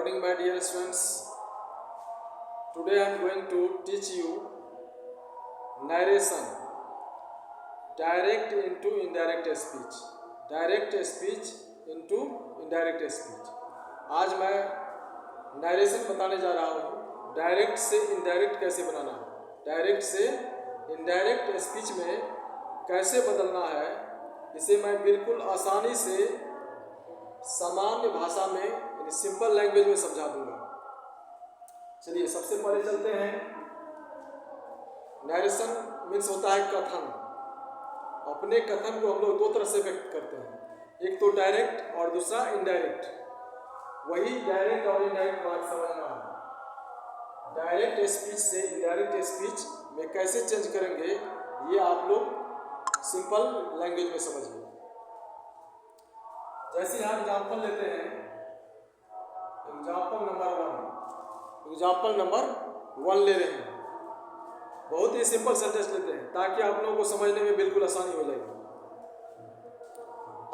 morning, my dear students. Today I am going to teach you narration, direct into indirect speech, direct speech into indirect speech. आज मैं narration बताने जा रहा हूँ direct से indirect कैसे बनाना है, डायरेक्ट से इनडायरेक्ट स्पीच में कैसे बदलना है, इसे मैं बिल्कुल आसानी से सामान्य भाषा में यानी सिंपल लैंग्वेज में समझा दूंगा। चलिए सबसे पहले चलते हैं। नरेशन मीन्स होता है कथन। अपने कथन को हम लोग दो तरह से व्यक्त करते हैं, एक तो डायरेक्ट और दूसरा इनडायरेक्ट। वही डायरेक्ट और इनडायरेक्ट बात समझना है। डायरेक्ट स्पीच से इनडायरेक्ट स्पीच में कैसे चेंज करेंगे ये आप लोग सिंपल लैंग्वेज में समझिए। जैसे हम एग्जाम्पल लेते हैं, एग्जाम्पल नंबर 1 ले रहे हैं। बहुत ही सिंपल सेंटेंस लेते हैं ताकि आप लोगों को समझने में बिल्कुल आसानी हो जाएगी।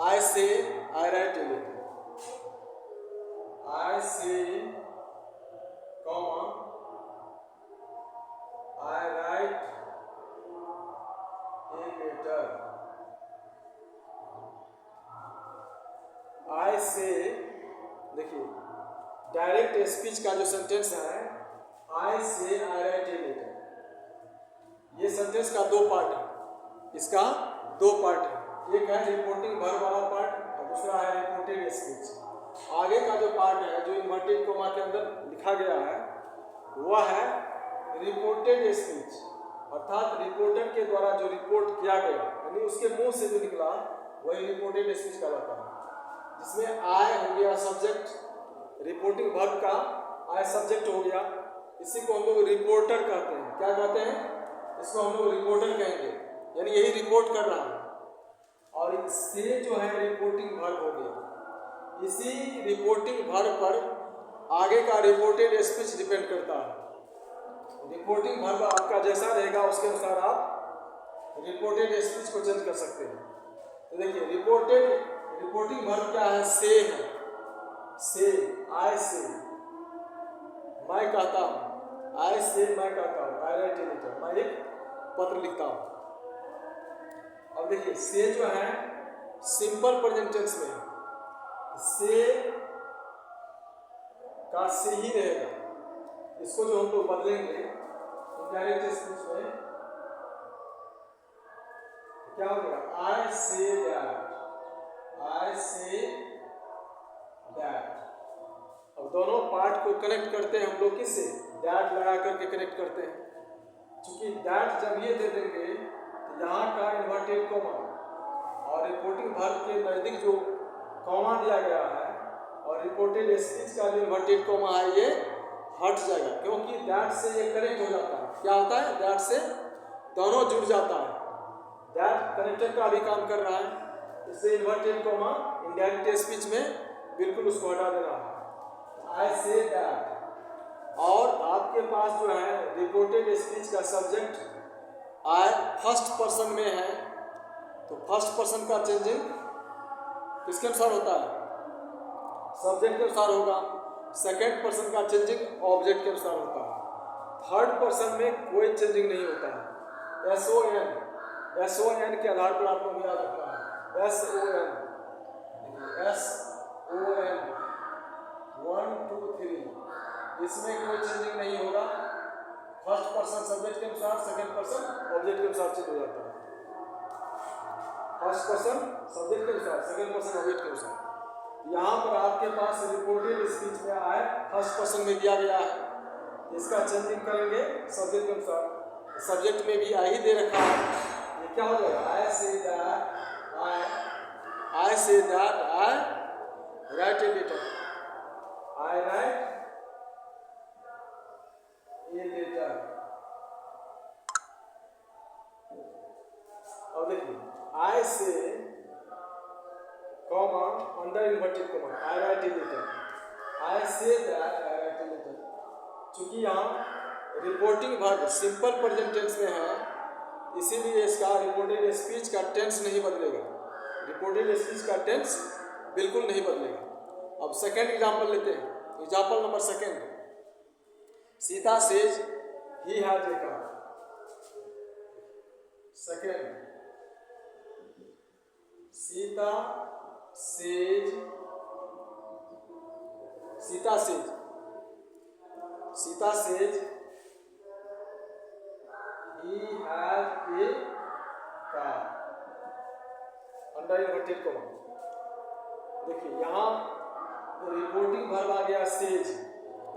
आई से आई write a letter, I say comma I write a letter. I say देखिए डायरेक्ट स्पीच का जो सेंटेंस है, आई से आई राइट ए लेटर, ये सेंटेंस का दो पार्ट है। इसका दो पार्ट है, एक है रिपोर्टिंग वर्ब वाला पार्ट और दूसरा है रिपोर्टेड स्पीच। आगे का जो पार्ट है जो इन्वर्टेड कोमा के अंदर लिखा गया है वह है रिपोर्टेड स्पीच, अर्थात रिपोर्टर के द्वारा जो रिपोर्ट किया गया यानी उसके मुंह से जो निकला वही रिपोर्टेड स्पीच कहलाता है। जिसमें आई हो गया सब्जेक्ट, रिपोर्टिंग वर्ब का आई सब्जेक्ट हो गया। इसी को हम लोग रिपोर्टर कहते हैं। क्या कहते हैं? इसको हम लोग रिपोर्टर कहेंगे, यानी यही रिपोर्ट कर रहा है। और इससे जो है रिपोर्टिंग वर्ब हो गया। इसी रिपोर्टिंग वर्ब पर आगे का रिपोर्टेड स्पीच डिपेंड करता है। रिपोर्टिंग वर्ब आपका जैसा रहेगा उसके अनुसार आप रिपोर्टेड स्पीच को चेंज कर सकते हैं। तो देखिए रिपोर्टिंग वर्ब क्या है? से है। से, आई से मैं कहता हूँ, आई से मैं कहता हूँ, आई राइट ए लेटर, मैं एक पत्र लिखता हूँ। अब देखिए से जो है सिंपल प्रेजेंट टेंस में है, से का से ही रहेगा। इसको जो हम लोग बदलेंगे इनडायरेक्ट स्पीच में क्या हो गया? आई say that, I say that. अब दोनों पार्ट को कनेक्ट करते हैं हम लोग किससे? दैट लगा करके कनेक्ट करते हैं। क्योंकि दैट जब ये दे देंगे तो यहाँ का इन्वर्टेड कॉमा और रिपोर्टिंग वर्ब के नज़दीक जो कॉमा दिया गया है और रिपोर्टेड स्पीच का जो इन्वर्टेड कॉमा है ये हट जाएगा, क्योंकि दैट से ये कनेक्ट हो जाता है। क्या होता है? दैट से दोनों जुड़ जाता है। दैट कनेक्टर का भी काम कर रहा है, इससे इन्वर्टेड कॉमा इनडायरेक्ट स्पीच में बिल्कुल उसको हटा देना है। आई से दैट। और आपके पास जो है रिपोर्टेड स्पीच का सब्जेक्ट आई फर्स्ट पर्सन में है, तो फर्स्ट पर्सन का चेंजिंग किसके अनुसार होता है? सब्जेक्ट के अनुसार होगा। सेकेंड पर्सन का चेंजिंग ऑब्जेक्ट के अनुसार होता है। थर्ड पर्सन में कोई चेंजिंग नहीं होता है। एस ओ एन के आधार पर आप लोग याद रखना है। एस ओ एन 1 2 3, इसमें कोई चेंजिंग नहीं होगा। फर्स्ट पर्सन सब्जेक्ट के अनुसार, सेकेंड पर्सन ऑब्जेक्ट के अनुसार चेंज हो जाता है। फर्स्ट पर्सन सब्जेक्ट के अनुसार, सेकेंड पर्सन ऑब्जेक्ट के अनुसार। यहाँ पर आपके पास रिपोर्टेड स्पीच में आए फर्स्ट पर्सन में दिया गया है, इसका चेंजिंग करेंगे सब्जेक्ट के अनुसार। सब्जेक्ट में भी आई ही दे रखा है, ये क्या हो जाएगा? I say that I write a letter, I write a letter. अब देखिए I say comma under inverted comma I write a letter, I say that I write a letter. चूंकि यहाँ reporting verb simple present tense में है, इसीलिए इसका reported speech का tense नहीं बदलेगा। रिपोर्टेड स्पीच का टेंस बिल्कुल नहीं बदलेगा। अब सेकेंड एग्जाम्पल लेते हैं। Example number second. Sita says he has a car. Second. Sita says he has a car. Under inverted comma. देखिए यहाँ रिपोर्टिंग वर्ब आ गया सेज.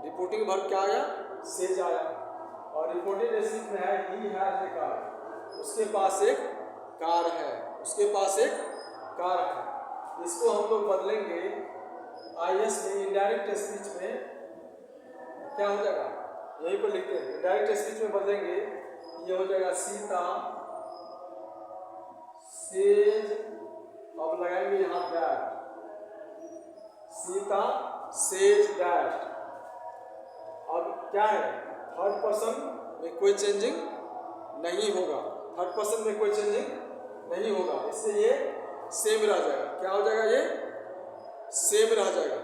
रिपोर्टिंग वर्ब क्या आ गया? सेज आया. और रिपोर्टेड स्पीच में है ही हैज ए कार. उसके पास एक कार है. इसको हम लोग बदलेंगे आईएस में. इनडायरेक्ट स्पीच में क्या हो जाएगा? यहीं पर लिखते हैं. इनडायरेक्ट स्पीच में बदलेंगे. ये हो जाएगा सीता सेज. अब लगाएंगे यहाँ दैट. Sita says that. अब क्या है? थर्ड पर्सन में कोई चेंजिंग नहीं होगा. इससे ये सेम रह जाएगा. क्या हो जाएगा? ये सेम रह जाएगा.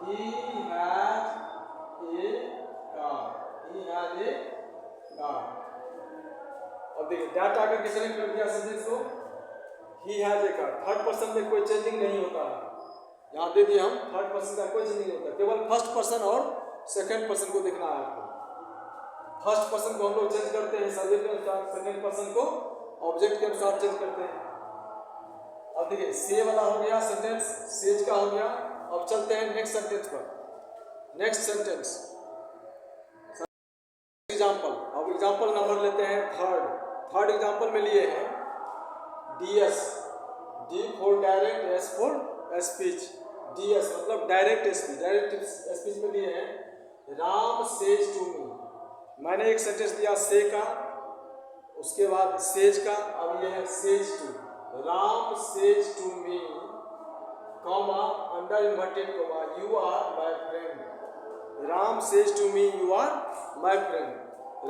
He has a car. अब देखिए दैट आकर किसने कर दिया सेंटेंस को? He has a car. Third person में कोई चेंजिंग नहीं होता है. यहाँ दे दिए हम. थर्ड पर्सन का कोई चेंजिंग नहीं होता. केवल फर्स्ट पर्सन और सेकंड पर्सन को देखना है आपको. फर्स्ट पर्सन को हम लोग चेंज करते हैं सब्जेक्ट के अनुसार. सेकंड पर्सन को ऑब्जेक्ट के अनुसार चेंज करते हैं. अब देखिए से वाला हो गया सेंटेंस. सेज का हो गया. अब चलते हैं नेक्स्ट सेंटेंस पर. Next sentence example. अब एग्जाम्पल नंबर लेते हैं थर्ड एग्जाम्पल में लिए हैं DS. D for direct, S for speech. DS मतलब डायरेक्ट स्पीच में लिए हैं राम सेज टू मी. मैंने एक सेंटेंस दिया से का, उसके बाद सेज का. अब ये है says to. Ram says to me comma under inverted comma you are my friend. Ram says to me you are my friend.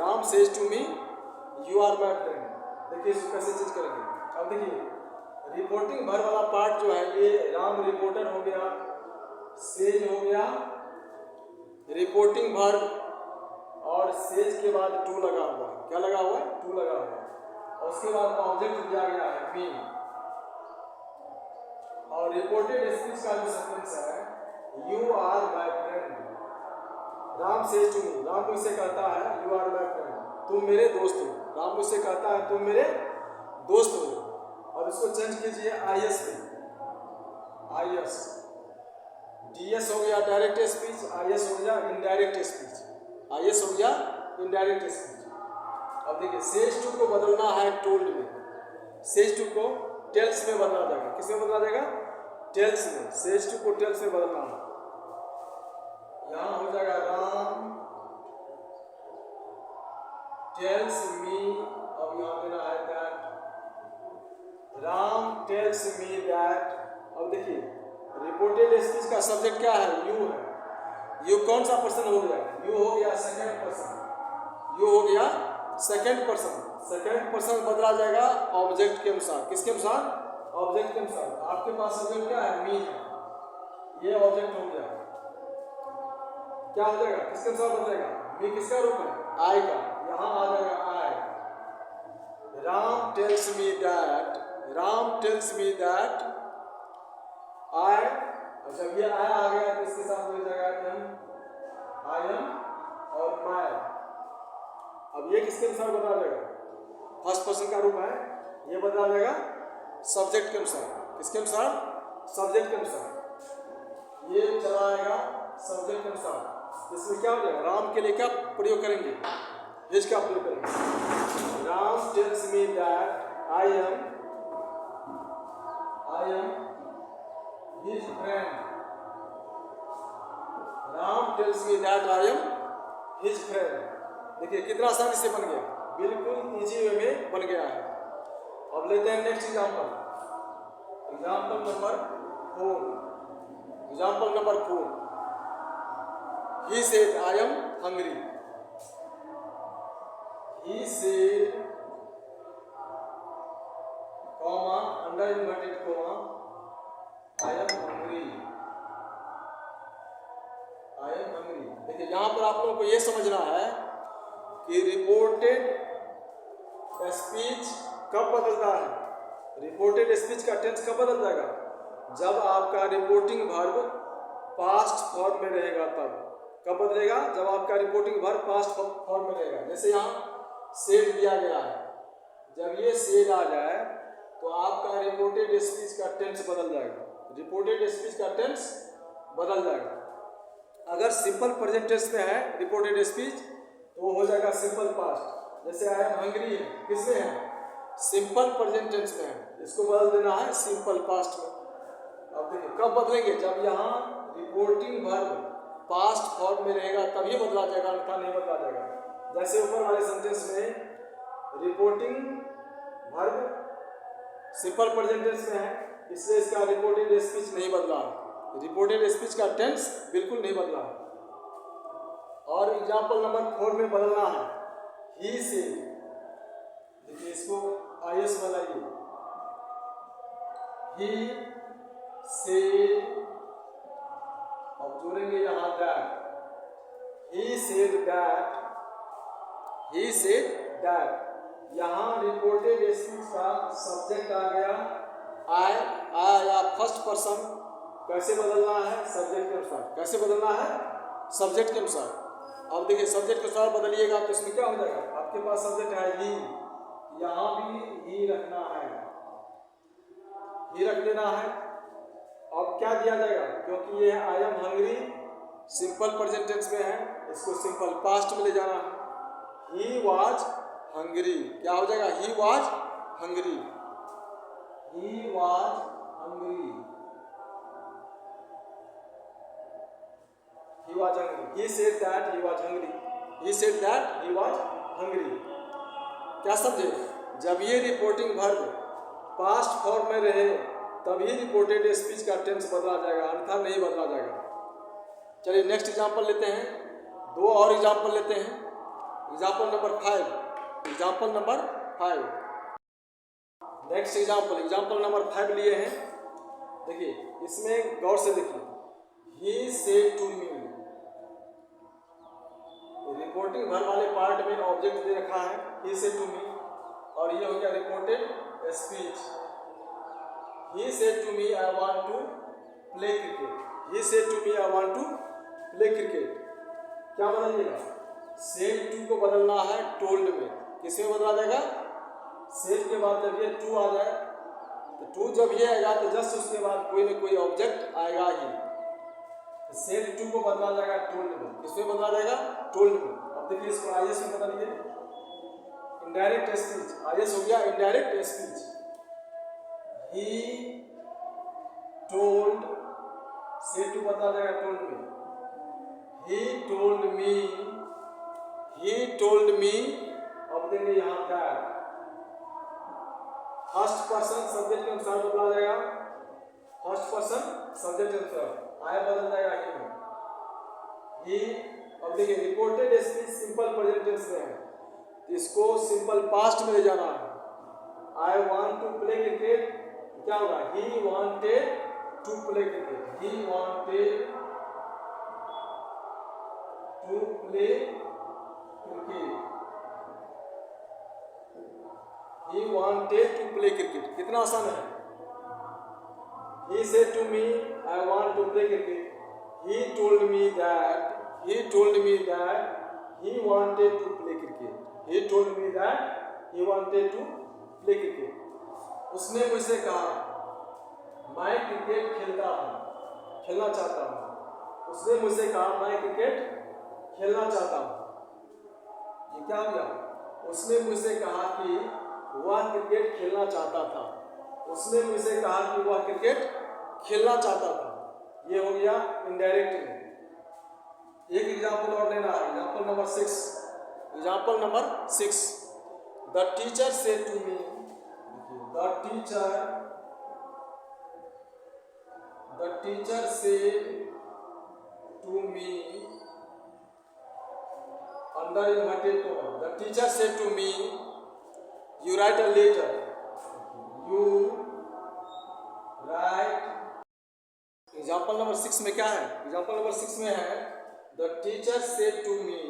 Ram says to me you are my friend. देखिए इसको कैसे चेंज करेंगे. अब देखिए रिपोर्टिंग वर्ब वाला पार्ट जो है ये राम रिपोर्टर हो गया. सेज हो गया रिपोर्टिंग वर्ब. और सेज के बाद टू लगा हुआ. क्या लगा हुआ है? टू लगा हुआ. और उसके बाद ऑब्जेक्ट दिया गया है मी. और रिपोर्टेड स्पीच का जो सेंटेंस है you are my friend. Ram says to me. Ram मुझसे कहता है यू आर माय फ्रेंड. तुम मेरे दोस्त हो. राम मुझसे कहता है तुम मेरे दोस्त हो. अब इसको चेंज कीजिए आईएस पे. आईएस. डीएस हो गया डायरेक्ट स्पीच. आईएस हो गया इनडायरेक्ट स्पीच. आईएस हो गया इनडायरेक्ट स्पीच. अब देखिए सेज टू को बदलना है टोल्ड में. सेज टू को टेल्स में बदला जाएगा. किस में बदला जाएगा? टेल्स में. सेज टू को टेल्स में बदलना है. यहां हो जाएगा राम टेल्स मी. अब यहां देना है that. Ram tells me that. अब देखिए रिपोर्टेड स्पीच का सब्जेक्ट क्या है? यू है. यू कौन सा पर्सन हो गया? यू हो गया सेकंड पर्सन. सेकंड पर्सन बदला जाएगा ऑब्जेक्ट के अनुसार. किसके अनुसार? ऑब्जेक्ट के अनुसार. आपके पास ऑब्जेक्ट क्या है? मी है. ये ऑब्जेक्ट हो गया. क्या हो जाएगा? किसके अनुसार बदलेगा? मी किसका रूप है? आई का. यहाँ आ जाएगा I. Ram tells me that I. जब ये आई आ गया तो इसके साथ हो जाएगा आई एम और माय. अब ये किसके अनुसार बदला जाएगा? फर्स्ट पर्सन का रूप है. ये बदला जाएगा सब्जेक्ट के अनुसार. किसके अनुसार? सब्जेक्ट के अनुसार. ये चला आएगा सब्जेक्ट के अनुसार. इसमें क्या हो जाएगा? राम के लिए क्या प्रयोग करेंगे? हिज का प्रयोग करेंगे. Ram tells me that I am his friend. Ram tells me that I am his friend. देखिए कितना आसानी से बन गया. बिल्कुल इजी वे में बन गया है. अब लेते हैं next example. Example number 4. He said I am hungry. He said comma under inverted comma I am hungry. यहाँ पर आप लोगों को ये समझना है कि रिपोर्टेड स्पीच कब बदलता है। रिपोर्टेड स्पीच का टेंस कब बदल जाएगा? जब आपका रिपोर्टिंग वर्ब पास्ट फॉर्म में रहेगा तब। कब बदलेगा? जब आपका रिपोर्टिंग वर्ब पास्ट फॉर्म में रहेगा। जैसे यहाँ सेड दिया गया है, जब ये सेड आ जाए तो आपका रिपोर्टेड स्पीच का टेंस बदल जाएगा। रिपोर्टेड स्पीच का टेंस बदल जाएगा। अगर सिंपल प्रेजेंट टेंस में है रिपोर्टेड स्पीच तो वो हो जाएगा सिंपल पास्ट। जैसे आई एम हंग्री है, किसमें है? सिंपल प्रेजेंट टेंस में है, इसको बदल देना है सिंपल पास्ट में। अब देखिए कब बदलेंगे? जब यहाँ रिपोर्टिंग वर्ब पास्ट फॉर्म में रहेगा तभी बदला जाएगा, अन्यथा नहीं बदला जाएगा। जैसे ऊपर वाले सेंटेंस में reporting verb simple present tense में है, इसलिए इसका रिपोर्टेड स्पीच नहीं बदला है। रिपोर्टेड स्पीच का टेंस बिल्कुल नहीं बदला है। और एग्जाम्पल नंबर 4 में बदलना है ही से। देखिए इसको आईएस बनाइए। ही से, अब जोड़ेंगे यहाँ that. He said that, he said that. यहाँ रिपोर्टेड स्पीच का सब्जेक्ट आ गया आई, आया फर्स्ट पर्सन। कैसे बदलना है? सब्जेक्ट के अनुसार। कैसे बदलना है? सब्जेक्ट के अनुसार। अब देखिए सब्जेक्ट के अनुसार बदलिएगा तो इसमें क्या हो जाएगा? आपके पास सब्जेक्ट है ही, यहाँ भी ही रखना है, ही रख देना है। अब क्या दिया जाएगा? क्योंकि ये I am hungry simple present tense में है, इसको सिंपल पास्ट में ले जाना है। ही वाज हंग्री, क्या हो जाएगा? He was hungry, he was hungry, he was hungry. He said that he was hungry. He said that he was hungry. क्या समझे? जब ये रिपोर्टिंग वर्ब पास्ट फॉर्म में रहे तभी रिपोर्टेड स्पीच का टेंस बदला जाएगा, अन्यथा नहीं बदला जाएगा। चलिए नेक्स्ट एग्जांपल लेते हैं। 2 और एग्जांपल लेते हैं। Example number 5। Example number 5। Next example number 5 लिए हैं। देखिए इसमें गौर से देखिए। He said to me, reporting verb वाले पार्ट में ऑब्जेक्ट दे रखा है he said to me, और ये हो गया reported speech. He said to me I want to play cricket. He said to me I want to play cricket. क्या बदलिएगा? said to को बदलना है told में। किसमें बदला जाएगा? said के बाद जब ये to आ जाए तो to जब ये आएगा तो जस्ट उसके बाद कोई ना कोई ऑब्जेक्ट आएगा ही। सेड टू को बदला जाएगा टोल्ड में। किसमें बदला जाएगा? टोल्ड में। अब देखिए इसको आईएस में बदलिए। इनडायरेक्ट स्पीच, आईएस हो गया indirect speech. He told, said to बदला जाएगा टोल्ड में। He told me, he told me. अब देंगे यहाँ दैट। फर्स्ट पर्सन सब्जेक्ट के अनुसार बदला जाएगा, फर्स्ट पर्सन सब्जेक्ट के अनुसार। आया बदल जाएगा ही में। ही, अब देखिए reported speech simple present tense में है, इसको सिंपल पास्ट में ले जाना है। I want to play cricket, क्या होगा? He wanted to play cricket, he wanted to play cricket, he wanted to play cricket. कितना आसान है। He said to me, I want to play cricket. He told me that he wanted to play cricket. He told me that he wanted to play cricket. उसने मुझसे कहा, मैं cricket खेलना चाहता हूँ। उसने मुझसे कहा, मैं क्रिकेट खेलना चाहता हूँ। ये क्या हो गया? उसने मुझसे कहा कि वह क्रिकेट खेलना चाहता था। उसने मुझसे कहा कि वह क्रिकेट खेलना चाहता था। ये हो गया इनडायरेक्ट में। एक एग्जाम्पल और लेना है, example number 6। Example number 6। The teacher said to me, the teacher said to me, under inverted comma, the teacher said to me, you write a letter, you write. Example number 6 में क्या है? Example number 6 में है the teacher said to me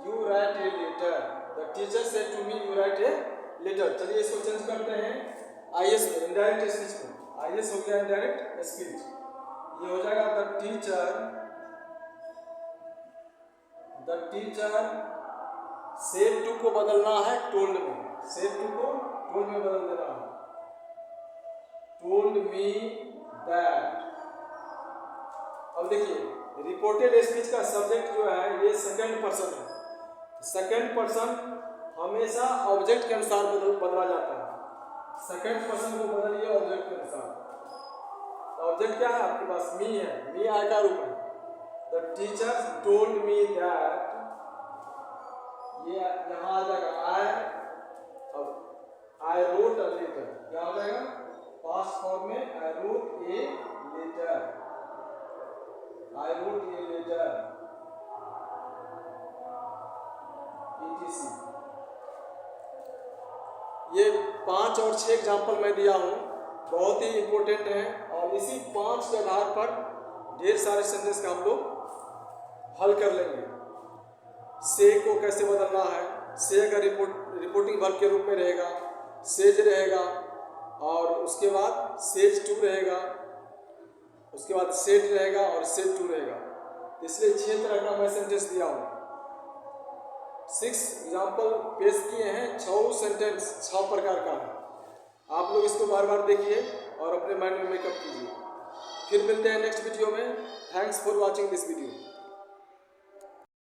you write a letter. The teacher said to me you write a letter. चलिए इसको change करते हैं IS में, इनडायरेक्ट स्पीच में। आईएस हो गया इनडायरेक्ट स्पीच, ये हो जाएगा द टीचर सेड टू को बदलना है टोल्ड में, सेड टू को टोल्ड में बदल देना है। Told me that. अब देखिए रिपोर्टेड स्पीच का सब्जेक्ट जो है ये सेकंड पर्सन है। सेकंड पर्सन हमेशा ऑब्जेक्ट के अनुसार बदला जाता है। सेकंड पर्सन को बदलिए ऑब्जेक्ट के अनुसार। ऑब्जेक्ट क्या है आपके पास? मी है, मी आय का रूप है। The teacher told me that, ये यहाँ आ जाएगा आई। अब आई रोट अ लेटर, क्या हो जाएगा? पास्ट फॉर्म में I wrote a letter, I wrote a letter etc। ये 5 और 6 एग्जाम्पल मैं दिया हूँ, बहुत ही इम्पोर्टेंट हैं और इसी 5 के आधार पर ढेर सारे सेंटेंस का हम लोग हल कर लेंगे। से को कैसे बदलना है, से का रिपोर्टिंग वर्ब के रूप में रहेगा, सेज रहेगा, और उसके बाद सेज टू रहेगा, उसके बाद सेट रहेगा और सेट टू रहेगा। इसलिए 6 तरह का मैं सेंटेंस दिया हूँ। 6 एग्जाम्पल पेश किए हैं, 6 सेंटेंस 6 प्रकार का है। आप लोग इसको बार बार देखिए और अपने माइंड में मेकअप कीजिए। फिर मिलते हैं नेक्स्ट वीडियो में। Thanks for watching this video.